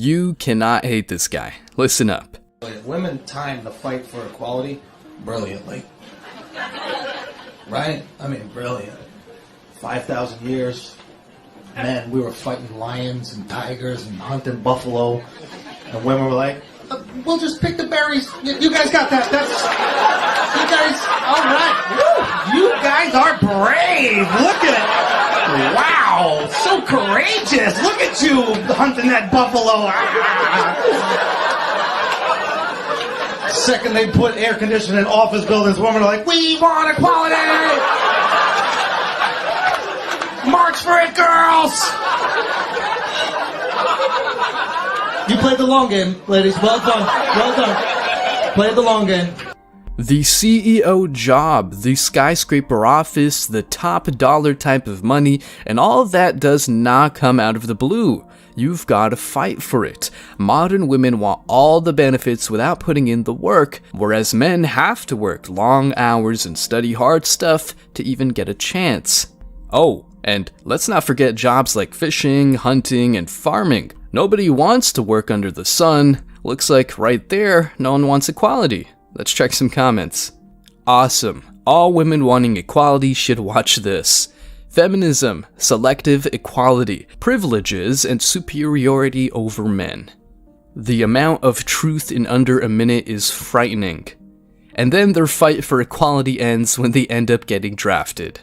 You cannot hate this guy. Listen up. Women timed the fight for equality brilliantly. Right? I mean, brilliant. 5,000 years, men, we were fighting lions and tigers and hunting buffalo, and women were like, we'll just pick the berries. You guys got that. You guys, all right. Woo, you guys are brave. Look at it. Wow, so courageous. Look at you hunting that buffalo. Second they put air conditioning in office buildings, women are like, we want equality. March for it, girls. You played the long game, ladies. Well done. Well done. Played the long game. The CEO job, the skyscraper office, the top dollar type of money, and all of that does not come out of the blue. You've got to fight for it. Modern women want all the benefits without putting in the work, whereas men have to work long hours and study hard stuff to even get a chance. Oh, and let's not forget jobs like fishing, hunting, and farming. Nobody wants to work under the sun. Looks like right there, no one wants equality. Let's check some comments. Awesome. All women wanting equality should watch this. Feminism, selective equality, privileges, and superiority over men. The amount of truth in under a minute is frightening. And then their fight for equality ends when they end up getting drafted.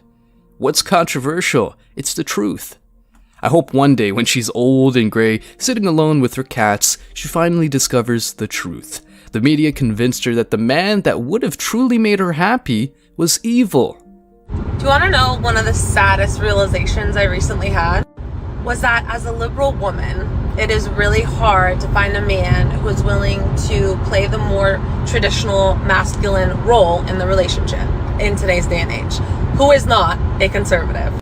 What's controversial? It's the truth. I hope one day when she's old and gray, sitting alone with her cats, she finally discovers the truth. The media convinced her that the man that would have truly made her happy was evil. Do you want to know one of the saddest realizations I recently had? Was that as a liberal woman, it is really hard to find a man who is willing to play the more traditional masculine role in the relationship in today's day and age, who is not a conservative.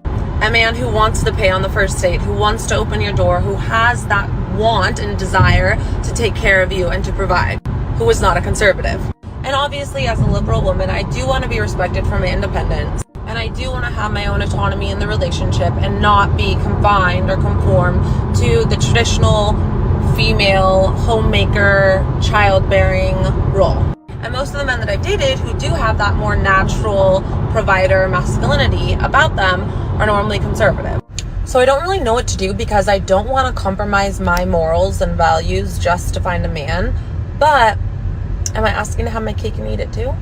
A man who wants to pay on the first date, who wants to open your door, who has that want and desire to take care of you and to provide, who is not a conservative. And obviously, as a liberal woman, I do want to be respected for my independence. And I do want to have my own autonomy in the relationship and not be confined or conform to the traditional female homemaker, childbearing role. And most of the men that I've dated who do have that more natural provider masculinity about them are normally conservative. So I don't really know what to do because I don't want to compromise my morals and values just to find a man. But am I asking to have my cake and eat it too?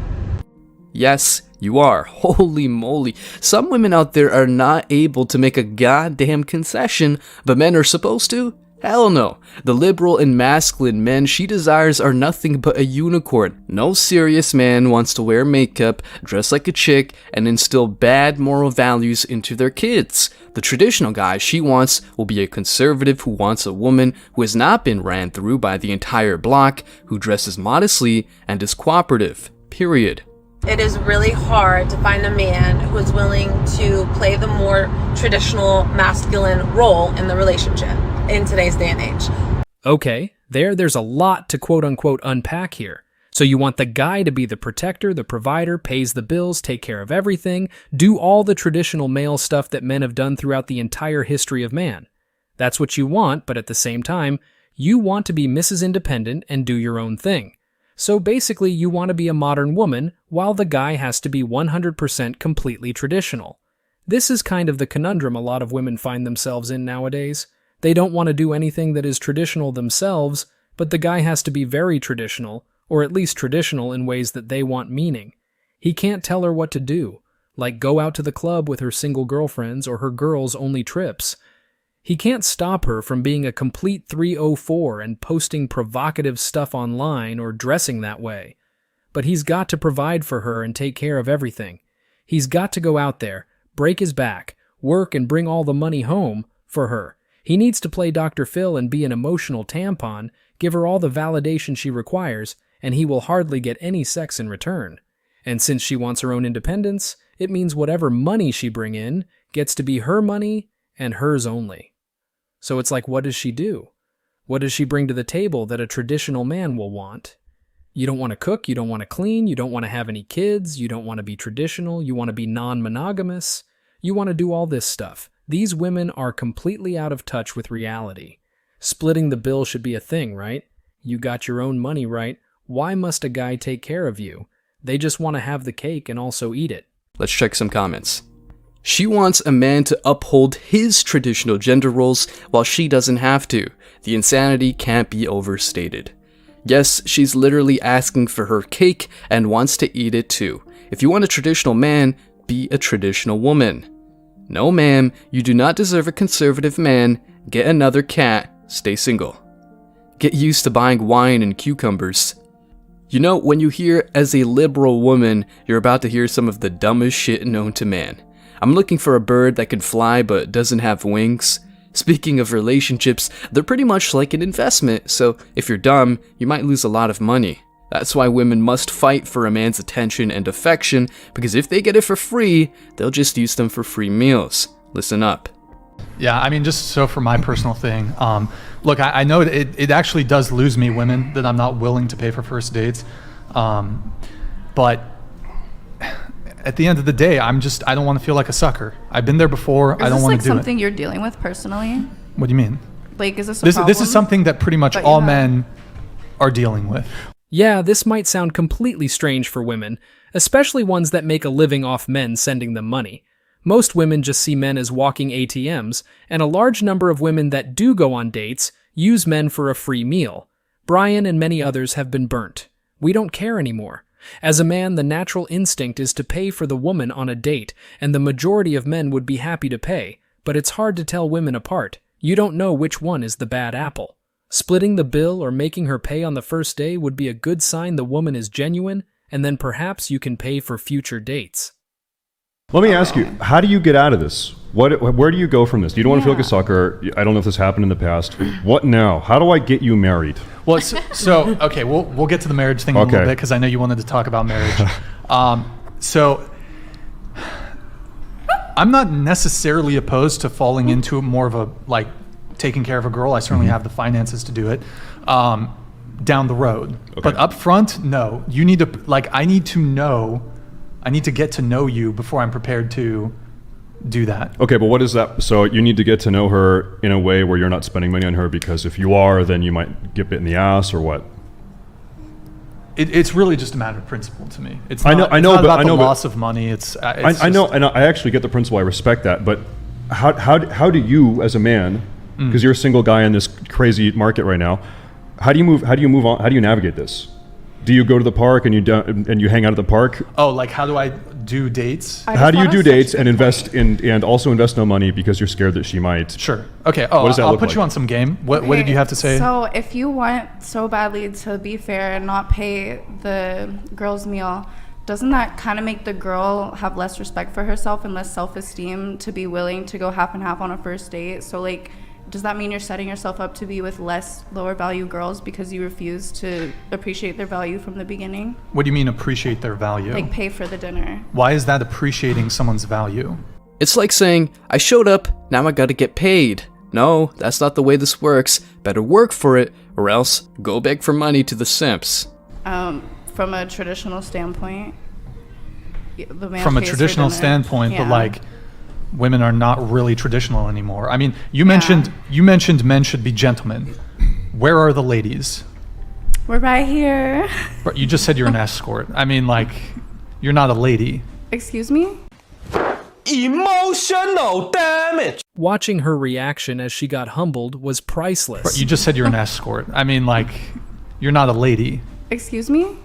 Yes, you are. Holy moly. Some women out there are not able to make a goddamn concession, but men are supposed to? Hell no. The liberal and masculine men she desires are nothing but a unicorn. No serious man wants to wear makeup, dress like a chick, and instill bad moral values into their kids. The traditional guy she wants will be a conservative who wants a woman who has not been ran through by the entire block, who dresses modestly and is cooperative. Period. It is really hard to find a man who is willing to play the more traditional masculine role in the relationship in today's day and age. Okay, there's a lot to quote-unquote unpack here. So you want the guy to be the protector, the provider, pays the bills, take care of everything, do all the traditional male stuff that men have done throughout the entire history of man. That's what you want, but at the same time, you want to be Mrs. Independent and do your own thing. So basically, you want to be a modern woman, while the guy has to be 100% completely traditional. This is kind of the conundrum a lot of women find themselves in nowadays. They don't want to do anything that is traditional themselves, but the guy has to be very traditional, or at least traditional in ways that they want meaning. He can't tell her what to do, like go out to the club with her single girlfriends or her girls' only trips. He can't stop her from being a complete 304 and posting provocative stuff online or dressing that way. But he's got to provide for her and take care of everything. He's got to go out there, break his back, work and bring all the money home for her. He needs to play Dr. Phil and be an emotional tampon, give her all the validation she requires, and he will hardly get any sex in return. And since she wants her own independence, it means whatever money she bring in gets to be her money and hers only. So it's like, what does she do? What does she bring to the table that a traditional man will want? You don't want to cook, you don't want to clean, you don't want to have any kids, you don't want to be traditional, you want to be non-monogamous, you want to do all this stuff. These women are completely out of touch with reality. Splitting the bill should be a thing, right? You got your own money, right? Why must a guy take care of you? They just want to have the cake and also eat it. Let's check some comments. She wants a man to uphold his traditional gender roles while she doesn't have to. The insanity can't be overstated. Yes, she's literally asking for her cake and wants to eat it too. If you want a traditional man, be a traditional woman. No ma'am, you do not deserve a conservative man. Get another cat, stay single. Get used to buying wine and cucumbers. You know, when you hear as a liberal woman, you're about to hear some of the dumbest shit known to man. I'm looking for a bird that can fly but doesn't have wings. Speaking of relationships, they're pretty much like an investment, so if you're dumb, you might lose a lot of money. That's why women must fight for a man's attention and affection, because if they get it for free, they'll just use them for free meals. Listen up. Yeah, I mean, just so for my personal thing, look, I know it actually does lose me women that I'm not willing to pay for first dates, but at the end of the day, I don't want to feel like a sucker. I've been there before. I don't want to do it. Is this like something you're dealing with personally? What do you mean? Like, is this a problem? This is something that pretty much all men are dealing with. Yeah, this might sound completely strange for women, especially ones that make a living off men sending them money. Most women just see men as walking ATMs, and a large number of women that do go on dates use men for a free meal. Brian and many others have been burnt. We don't care anymore. As a man, the natural instinct is to pay for the woman on a date, and the majority of men would be happy to pay, but it's hard to tell women apart. You don't know which one is the bad apple. Splitting the bill or making her pay on the first day would be a good sign the woman is genuine, and then perhaps you can pay for future dates. Let me ask you, how do you get out of this? Where do you go from this? You don't want to feel like a sucker. I don't know if this happened in the past. What now? How do I get you married? Well, so okay, we'll get to the marriage thing in a little bit because I know you wanted to talk about marriage. So I'm not necessarily opposed to falling into more of a like taking care of a girl. I certainly have the finances to do it down the road. Okay. But up front, no. You need to I need to get to know you before I'm prepared to do that. Okay, but what is that? So you need to get to know her in a way where you're not spending money on her, because if you are, then you might get bit in the ass, or what? It's really just a matter of principle to me. It's not, I know about the loss of money. I know, and I actually get the principle. I respect that, but how do you, as a man, because you're a single guy in this crazy market right now, how do you move on? How do you navigate this? Do you go to the park and you hang out at the park? Oh, like how do I do dates? How do you do dates and invest and also invest no money because you're scared that she might? Sure. Okay. Oh, I'll put you on some game. What did you have to say? So if you want so badly to be fair and not pay the girl's meal, doesn't that kind of make the girl have less respect for herself and less self-esteem to be willing to go half and half on a first date? So like, does that mean you're setting yourself up to be with less lower value girls because you refuse to appreciate their value from the beginning? What do you mean appreciate their value? Like pay for the dinner. Why is that appreciating someone's value? It's like saying, I showed up, now I gotta get paid. No, that's not the way this works. Better work for it, or else go beg for money to the simps. From a traditional standpoint, the man From a pays traditional for dinner. standpoint, Yeah. but like, women are not really traditional anymore. I mean, you mentioned men should be gentlemen. Where are the ladies? We're right here. But you just said you're an escort. I mean, like, you're not a lady. Excuse me? Emotional damage. Watching her reaction as she got humbled was priceless. But you just said you're an escort. I mean, like, you're not a lady. Excuse me?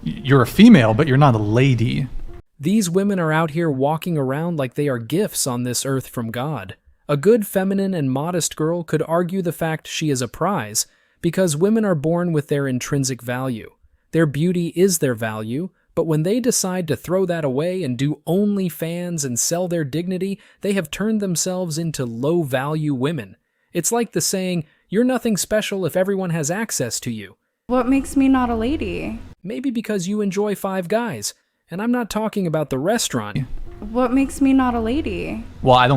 You're a female, but you're not a lady. These women are out here walking around like they are gifts on this earth from God. A good feminine and modest girl could argue the fact she is a prize, because women are born with their intrinsic value. Their beauty is their value, but when they decide to throw that away and do OnlyFans and sell their dignity, they have turned themselves into low-value women. It's like the saying, you're nothing special if everyone has access to you. What makes me not a lady? Maybe because you enjoy Five Guys. And I'm not talking about the restaurant. What makes me not a lady? Well, I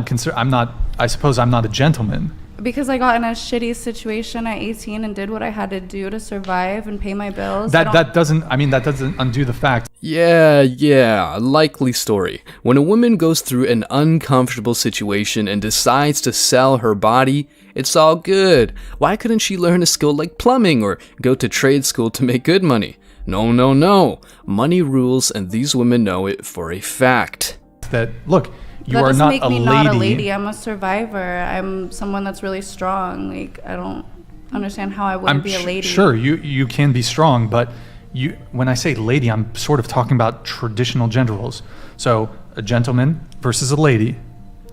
suppose I'm not a gentleman. Because I got in a shitty situation at 18 and did what I had to do to survive and pay my bills. That doesn't undo the fact. Yeah, a likely story. When a woman goes through an uncomfortable situation and decides to sell her body, it's all good. Why couldn't she learn a skill like plumbing or go to trade school to make good money? No. Money rules, and these women know it for a fact. That, look, you that are doesn't not make a me lady. not a lady. I'm a survivor. I'm someone that's really strong. Like, I don't understand how I wouldn't be a lady. Sure, you can be strong, but when I say lady, I'm sort of talking about traditional gender roles. So a gentleman versus a lady.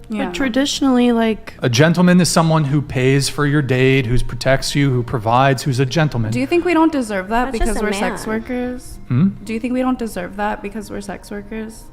Yeah. But traditionally, like, A gentleman is someone who pays for your date, who protects you, who provides, who's a gentleman. Do you think we don't deserve that That's because just a we're man. sex workers? Do you think we don't deserve that because we're sex workers?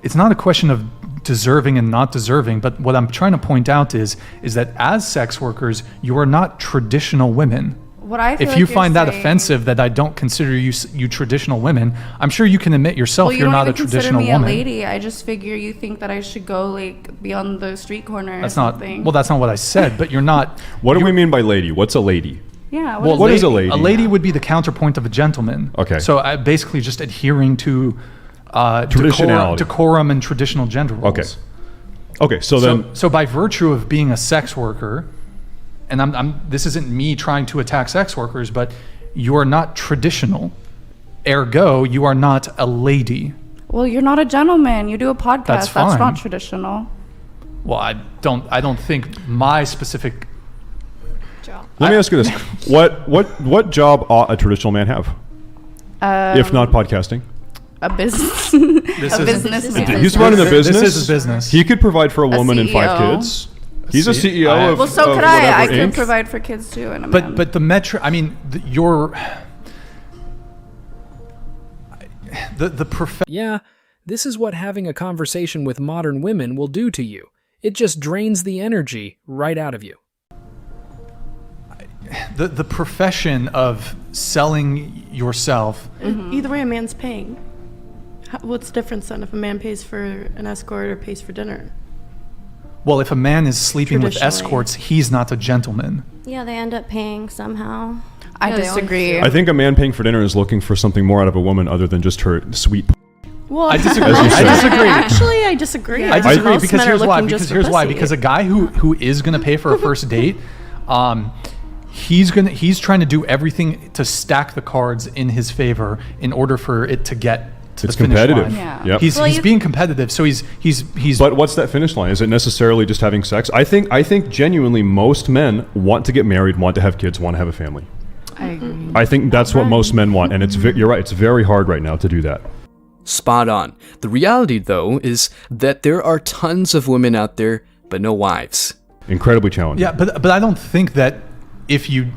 It's not a question of deserving and not deserving, but what I'm trying to point out is that as sex workers, you are not traditional women. What I feel If like you you're find that saying- offensive that I don't consider you traditional women, I'm sure you can admit yourself well, you you're don't not a even consider traditional me woman. a lady. I just figure you think that I should go like be on the street corner or That's not something. well. That's not what I said. But you're not. What do we mean by lady? What's a lady? yeah. Well, What is a lady? A lady would be the counterpoint of a gentleman. Okay. So basically, just adhering to Traditionality. decorum and traditional gender roles. Okay, so then So by virtue of being a sex worker, and this isn't me trying to attack sex workers, but you are not traditional. Ergo, you are not a lady. Well, you're not a gentleman. You do a podcast. That's That's fine. not traditional. Well, I don't think my specific. let me ask you this: what job ought a traditional man have, if not podcasting? A business. This a is businessman. He's running a business. This is business. He could provide for a woman and 5 CEO. kids. He's a See, CEO of Well, so of could I. I whatever could Inc. provide for kids too. And a man. But the metric. I mean, the Yeah, this is what having a conversation with modern women will do to you. It just drains the energy right out of you. the profession of selling yourself. either way, a man's paying. What's the difference then if a man pays for an escort or pays for dinner? Well, if a man is sleeping with Traditionally. escorts, he's not a gentleman. Yeah, they end up paying somehow. I Yeah, they always disagree. I think a man paying for dinner is looking for something more out of a woman other than just her sweet. Well, I disagree. As you I said. disagree. Actually, I disagree. I disagree Most because men are here's why. looking Because just for here's why. pussy. Because a guy who is going to pay for a first date, he's trying to do everything to stack the cards in his favor in order for it to get to It's the finish competitive. line. Yeah. Yep. He's being competitive, so he's. But what's that finish line? Is it necessarily just having sex? I think genuinely most men want to get married, want to have kids, want to have a family. I agree. I think that's what most men want, and you're right. It's very hard right now to do that. Spot on. The reality, though, is that there are tons of women out there, but no wives. Incredibly challenging. Yeah, but I don't think that if you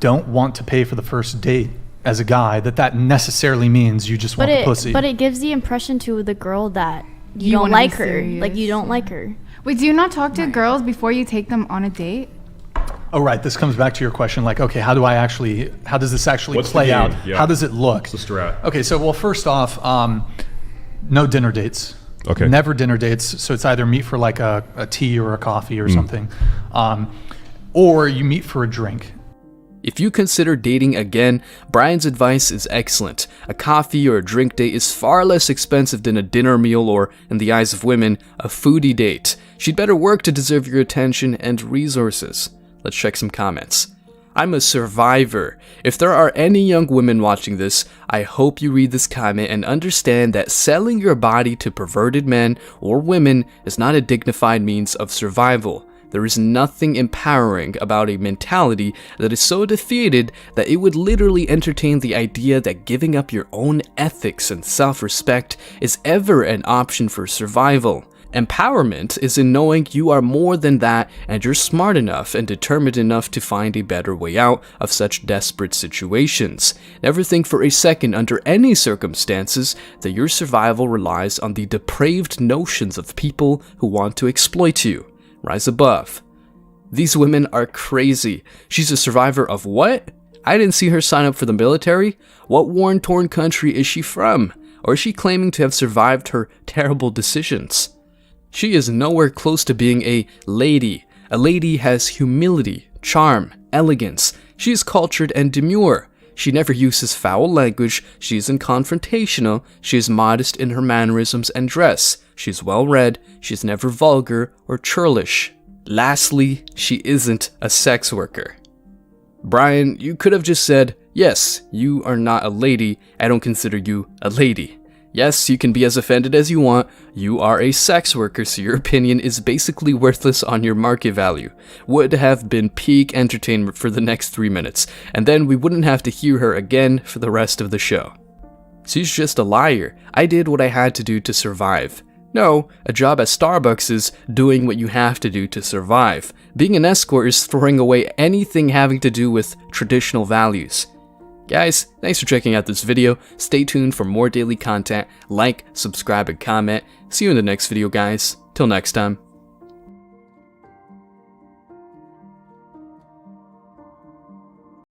don't want to pay for the first date as a guy, that necessarily means you just want the pussy. But it gives the impression to the girl that you You don't wanna be like her. serious. Like, you don't like her. Wait, do you not talk to girls before you take them on a date? Oh, right. This comes back to your question, like, okay, how does this actually What's the play game? out? Yeah. How does it look? What's the strat? Okay, so, well, first off, no dinner dates. Okay. Never dinner dates. So it's either meet for like a tea or a coffee or something, or you meet for a drink. If you consider dating again, Brian's advice is excellent. A coffee or a drink date is far less expensive than a dinner meal or, in the eyes of women, a foodie date. She'd better work to deserve your attention and resources. Let's check some comments. I'm a survivor. If there are any young women watching this, I hope you read this comment and understand that selling your body to perverted men or women is not a dignified means of survival. There is nothing empowering about a mentality that is so defeated that it would literally entertain the idea that giving up your own ethics and self-respect is ever an option for survival. Empowerment is in knowing you are more than that and you're smart enough and determined enough to find a better way out of such desperate situations. Never think for a second under any circumstances that your survival relies on the depraved notions of people who want to exploit you. Rise above. These women are crazy. She's a survivor of what? I didn't see her sign up for the military. What war-torn country is she from? Or is she claiming to have survived her terrible decisions? She is nowhere close to being a lady. A lady has humility, charm, elegance. She is cultured and demure. She never uses foul language, she isn't confrontational, she is modest in her mannerisms and dress, she's well-read, she's never vulgar or churlish. Lastly, she isn't a sex worker. Brian, you could have just said, yes, you are not a lady, I don't consider you a lady. Yes, you can be as offended as you want, you are a sex worker, so your opinion is basically worthless on your market value. Would have been peak entertainment for the next 3 minutes, and then we wouldn't have to hear her again for the rest of the show. She's just a liar. I did what I had to do to survive. No, a job at Starbucks is doing what you have to do to survive. Being an escort is throwing away anything having to do with traditional values. Guys, thanks for checking out this video. Stay tuned for more daily content. Like, subscribe, and comment. See you in the next video, guys. Till next time.